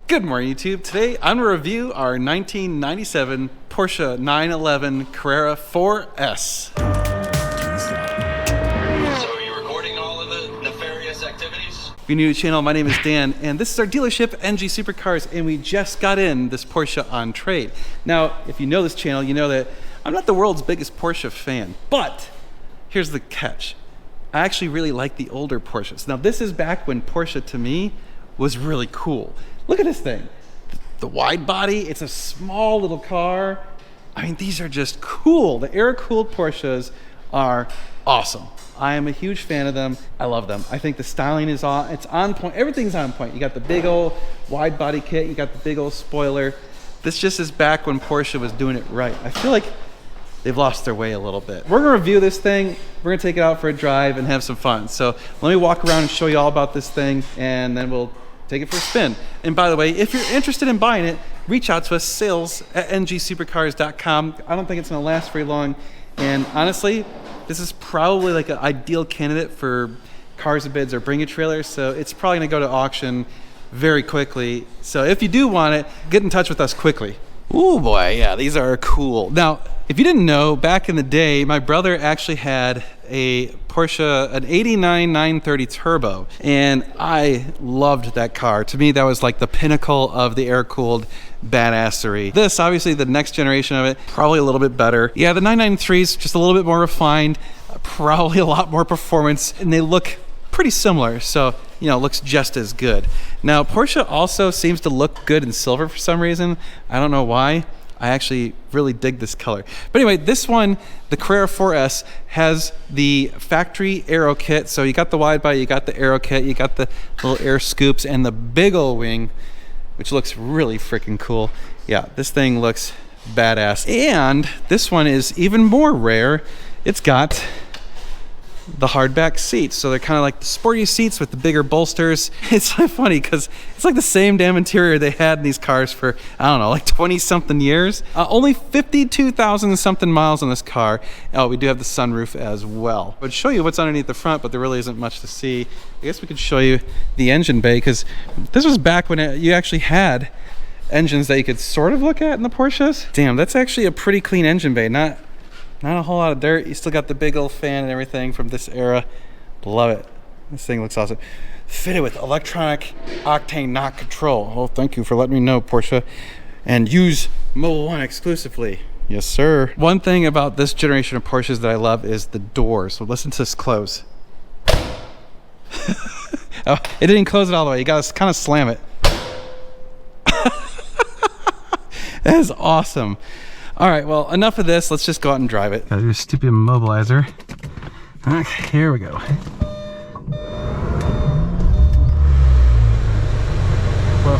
Good morning, YouTube. Today I'm going to review our 1997 Porsche 911 Carrera 4S. So are you recording all of the nefarious activities? If you're new to the channel, my name is Dan, and this is our dealership, NG Supercars, and we just got in this Porsche on trade. Now, if you know this channel, you know that I'm not the world's biggest Porsche fan, but here's the catch. I actually really like the older Porsches. Now, this is back when Porsche, to me, was really cool. Look at this thing. The wide body, it's a small little car. I mean, these are just cool. The air-cooled Porsches are awesome. I am a huge fan of them. I love them. I think the styling is it's on point. Everything's on point. You got the big old wide body kit. You got the big old spoiler. This just is back when Porsche was doing it right. I feel like they've lost their way a little bit. We're gonna review this thing. We're gonna take it out for a drive and have some fun. So let me walk around and show you all about this thing, and then we'll take it for a spin. And by the way, if you're interested in buying it, reach out to us, sales@ngsupercars.com. I don't think it's gonna last very long. And honestly, this is probably like an ideal candidate for cars and bids or bring a trailer. So it's probably gonna go to auction very quickly. So if you do want it, get in touch with us quickly. Ooh boy, yeah, these are cool. Now, if you didn't know, back in the day, my brother actually had a Porsche, an 89 930 Turbo, and I loved that car. To me, that was like the pinnacle of the air-cooled badassery. This, obviously, the next generation of it, probably a little bit better. Yeah, the 993 is just a little bit more refined, probably a lot more performance, and they look pretty similar, so you know, it looks just as good. Now, Porsche also seems to look good in silver for some reason. I don't know why. I actually really dig this color. But anyway, this one, the Carrera 4S, has the factory aero kit. So you got the wide body, you got the aero kit, you got the little air scoops, and the big old wing, which looks really freaking cool. Yeah, this thing looks badass. And this one is even more rare. It's got the hardback seats, so they're kind of like the sporty seats with the bigger bolsters. It's so funny because it's like the same damn interior they had in these cars for, I don't know, like 20 something years. Only 52,000 something miles on this car. Oh, we do have the sunroof as well. I would show you what's underneath the front, but there really isn't much to see. I guess we could show you the engine bay, because this was back when you actually had engines that you could sort of look at in the Porsches. Damn, that's actually a pretty clean engine bay. Not a whole lot of dirt. You still got the big old fan and everything from this era. Love it. This thing looks awesome. Fitted with electronic octane knock control. Oh, thank you for letting me know, Porsche. And use Mobil 1 exclusively. Yes, sir. One thing about this generation of Porsches that I love is the doors. So listen to this close. Oh, it didn't close it all the way. You gotta kind of slam it. That is awesome. All right, well, enough of this. Let's just go out and drive it. Gotta do a stupid immobilizer. Okay, here we go. Well,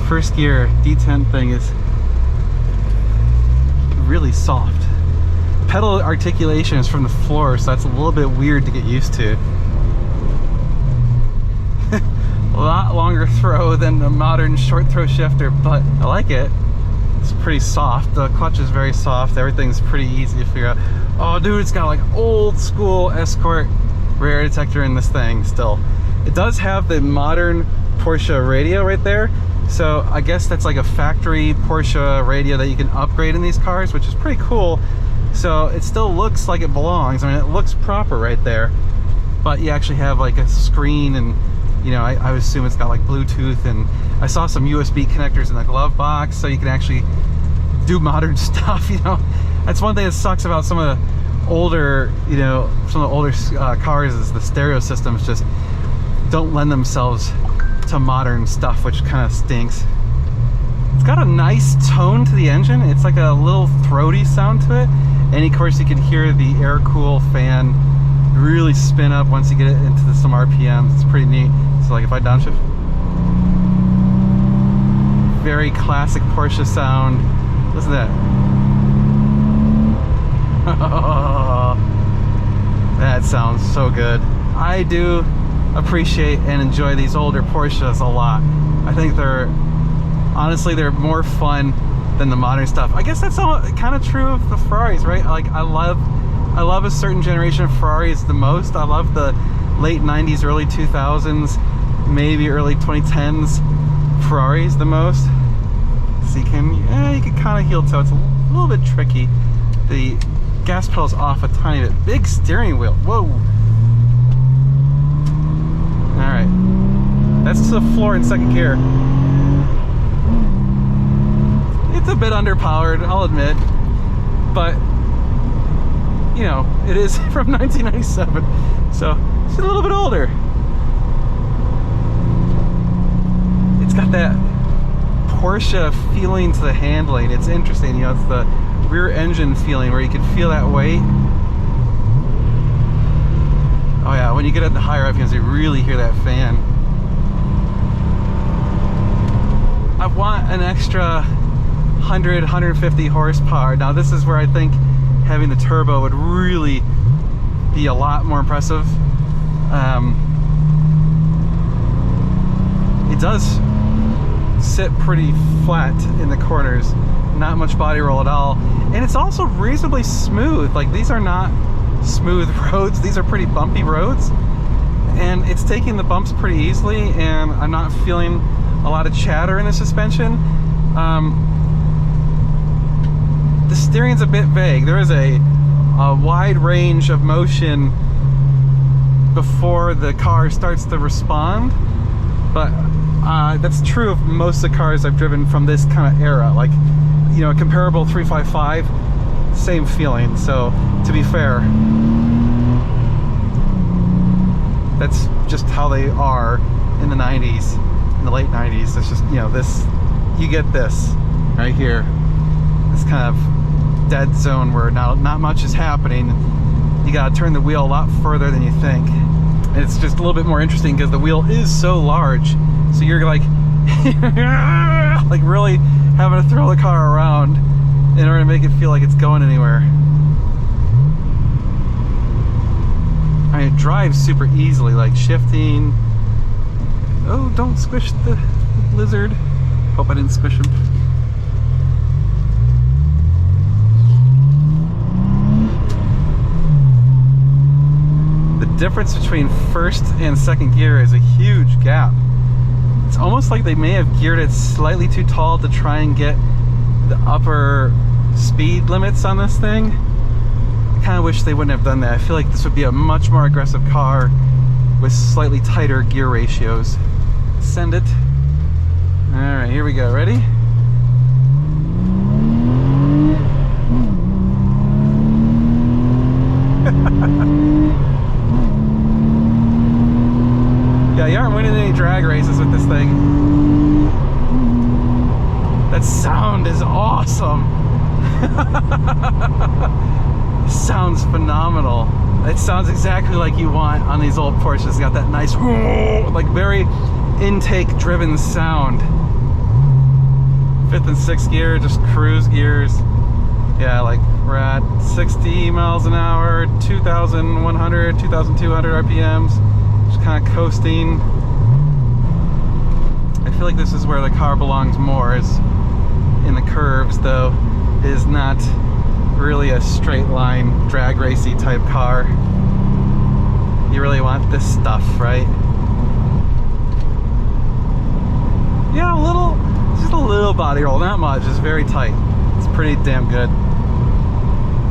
first gear detent thing is really soft. Pedal articulation is from the floor, so that's a little bit weird to get used to. A lot longer throw than the modern short throw shifter, but I like it. It's pretty soft. The clutch is very soft. Everything's pretty easy to figure out. Oh dude, it's got like old school Escort rear detector in this thing still. It does have the modern Porsche radio right there. So I guess that's like a factory Porsche radio that you can upgrade in these cars, which is pretty cool. So it still looks like it belongs. I mean, it looks proper right there. But you actually have like a screen, and you know, I would assume it's got like Bluetooth, and I saw some USB connectors in the glove box, so you can actually do modern stuff. You know, that's one thing that sucks about some of the older, you know, some of the older cars, is the stereo systems just don't lend themselves to modern stuff, which kind of stinks. It's got a nice tone to the engine. It's like a little throaty sound to it, and of course you can hear the air-cool fan really spin up once you get it into some RPMs. It's pretty neat. So like if I downshift, very classic Porsche sound. Listen to that. That sounds so good. I do appreciate and enjoy these older Porsches a lot. I think honestly they're more fun than the modern stuff. I guess that's kind of true of the Ferraris, right? Like I love a certain generation of Ferraris the most. I love the late 90s, early 2000s, maybe early 2010s Ferraris the most. So you can kind of heel toe. It's a little bit tricky. The gas pedal's off a tiny bit. Big steering wheel. Whoa. All right. That's to the floor in second gear. It's a bit underpowered, I'll admit, but you know, it is from 1997, so it's a little bit older. It's got that Porsche feeling to the handling. It's interesting, you know, it's the rear engine feeling where you can feel that weight. Oh yeah, when you get at the higher RPMs, you really hear that fan. I want an extra 100, 150 horsepower. Now this is where I think having the turbo would really be a lot more impressive. It does sit pretty flat in the corners, not much body roll at all, and it's also reasonably smooth. Like, these are not smooth roads, these are pretty bumpy roads, and it's taking the bumps pretty easily, and I'm not feeling a lot of chatter in the suspension. The steering's a bit vague. There is a wide range of motion before the car starts to respond, but that's true of most of the cars I've driven from this kind of era. Like, you know, a comparable 355, same feeling. So to be fair, that's just how they are in the 90s, in the late 90s. It's just, you know, this, you get this right here, this kind of dead zone where not much is happening. You gotta turn the wheel a lot further than you think. And it's just a little bit more interesting because the wheel is so large, so you're like like really having to throw the car around in order to make it feel like it's going anywhere. I mean, it drives super easily, like shifting. Oh, don't squish the lizard. Hope I didn't squish him. The difference between first and second gear is a huge gap. It's almost like they may have geared it slightly too tall to try and get the upper speed limits on this thing. I kind of wish they wouldn't have done that. I feel like this would be a much more aggressive car with slightly tighter gear ratios. Send it. All right, here we go. Ready? Yeah, you aren't winning any drag races with this thing. That sound is awesome. Sounds phenomenal. It sounds exactly like you want on these old Porsches. It's got that nice, like, very intake-driven sound. Fifth and sixth gear, just cruise gears. Yeah, like we're at 60 miles an hour, 2,100, 2,200 RPMs. Just kind of coasting. I feel like this is where the car belongs more, is in the curves, though. It is not really a straight line drag racy type car. You really want this stuff, right? Yeah, a little, just a little body roll, not much. It's very tight. It's pretty damn good.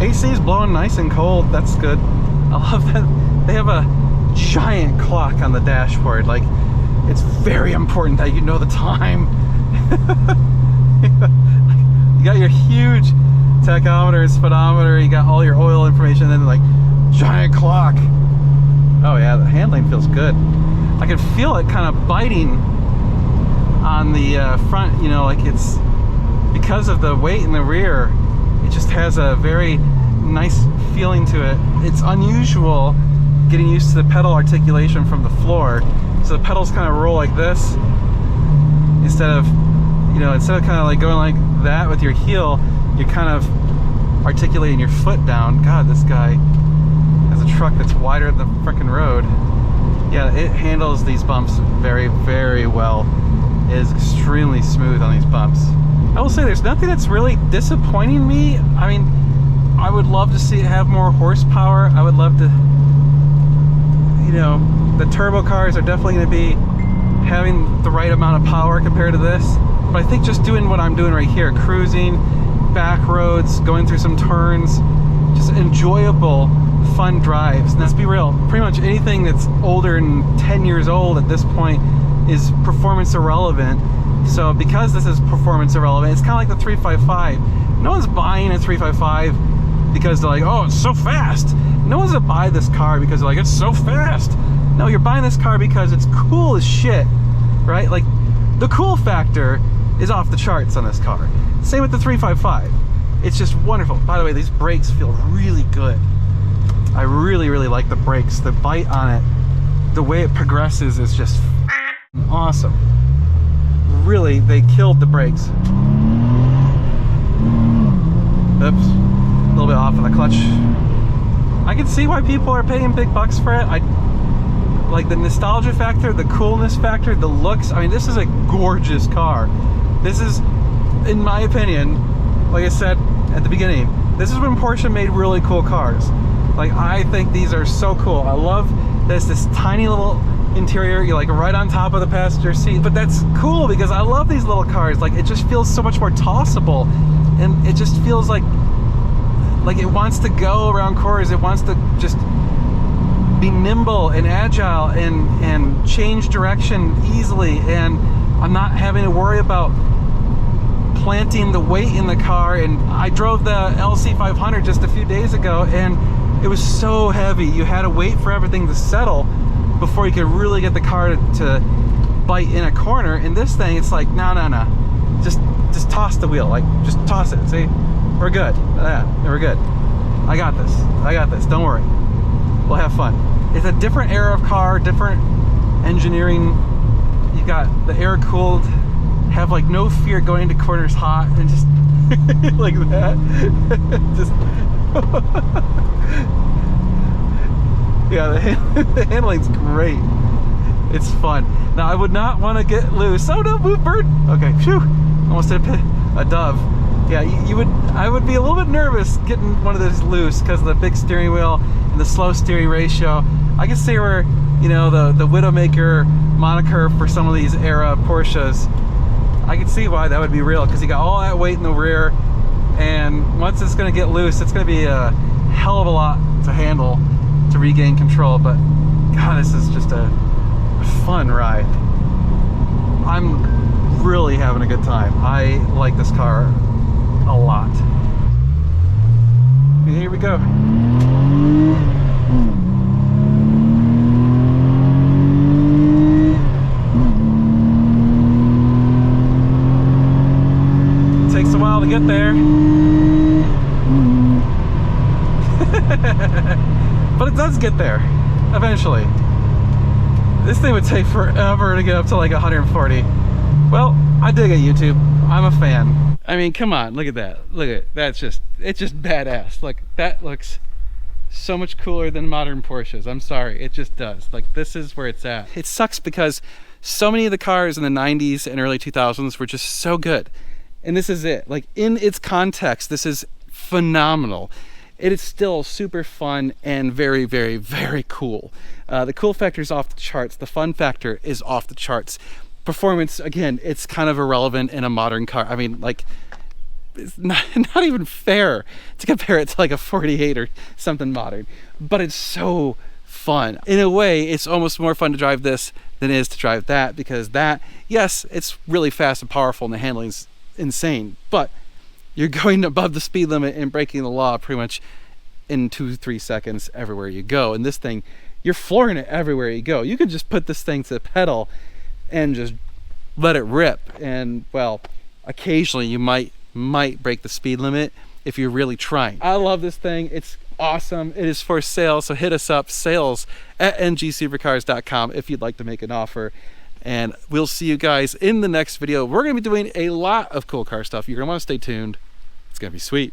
AC is blowing nice and cold. That's good. I love that they have a giant clock on the dashboard. Like, it's very important that you know the time. You got your huge tachometer and speedometer, you got all your oil information, and then like giant clock. Oh yeah, the handling feels good. I can feel it kind of biting on the front, you know, like it's because of the weight in the rear. It just has a very nice feeling to it. It's unusual getting used to the pedal articulation from the floor. So the pedals kind of roll like this instead of, you know, instead of kind of like going like that with your heel, you're kind of articulating your foot down. God, this guy has a truck that's wider than the frickin' road. Yeah, it handles these bumps very, very well. It is extremely smooth on these bumps. I will say there's nothing that's really disappointing me. I mean, I would love to see it have more horsepower. I would love to, you know, the turbo cars are definitely going to be having the right amount of power compared to this. But I think just doing what I'm doing right here, cruising, back roads, going through some turns, just enjoyable, fun drives. And let's be real, pretty much anything that's older than 10 years old at this point is performance irrelevant. So because this is performance irrelevant, it's kind of like the 355. No one's buying a 355 because they're like, oh, it's so fast. No one's gonna buy this car because they're like, it's so fast. No, you're buying this car because it's cool as shit, right? Like, the cool factor is off the charts on this car. Same with the 355. It's just wonderful. By the way, these brakes feel really good. I really, really like the brakes. The bite on it, the way it progresses is just awesome. Really, they killed the brakes. Oops, a little bit off on the clutch. I can see why people are paying big bucks for it. I like the nostalgia factor, the coolness factor, the looks. I mean, this is a gorgeous car. This is, in my opinion, like I said at the beginning, this is when Porsche made really cool cars. Like, I think these are so cool. I love this tiny little interior. You're like right on top of the passenger seat, but that's cool because I love these little cars. Like, it just feels so much more tossable, and it just feels like it wants to go around corners. It wants to just be nimble and agile and change direction easily, and I'm not having to worry about planting the weight in the car. And I drove the LC500 just a few days ago, and it was so heavy. You had to wait for everything to settle before you could really get the car to bite in a corner. And this thing, it's like, no, just toss the wheel. Like, just toss it. See, we're good. Yeah, we're good. I got this, don't worry. We'll have fun. It's a different era of car, different engineering. You got the air cooled, have like no fear going into corners hot, and just like that. Just yeah, the handling's great. It's fun. Now, I would not want to get loose. Oh no, move, bird. Okay, phew, almost hit a dove. Yeah, I would be a little bit nervous getting one of those loose because of the big steering wheel and the slow steering ratio. I can see where, you know, the Widowmaker moniker for some of these era Porsches, I can see why that would be real, because you got all that weight in the rear, and once it's going to get loose, it's going to be a hell of a lot to handle to regain control. But God, this is just a fun ride. I'm really having a good time. I like this car a lot. And here we go. It takes a while to get there. But it does get there eventually. This thing would take forever to get up to like 140. Well, I dig it, YouTube. I'm a fan. I mean, come on, look at that. Look at it. It's just badass. Like, that looks so much cooler than modern Porsches. I'm sorry, it just does. Like, this is where it's at. It sucks because so many of the cars in the 90s and early 2000s were just so good. And this is it. Like, in its context, this is phenomenal. It is still super fun and very, very, very cool. The cool factor is off the charts. The fun factor is off the charts. Performance, again, it's kind of irrelevant in a modern car. I mean, like, it's not even fair to compare it to like a 48 or something modern, but it's so fun. In a way, it's almost more fun to drive this than it is to drive that, because that, yes, it's really fast and powerful and the handling's insane, but you're going above the speed limit and breaking the law pretty much in 2-3 seconds everywhere you go. And this thing, you're flooring it everywhere you go. You could just put this thing to the pedal and just let it rip, and well, occasionally you might break the speed limit if you're really trying. I love this thing. It's awesome. It is for sale, so hit us up, sales@ngsupercars.com, if you'd like to make an offer. And we'll see you guys in the next video. We're going to be doing a lot of cool car stuff. You're going to want to stay tuned. It's going to be sweet.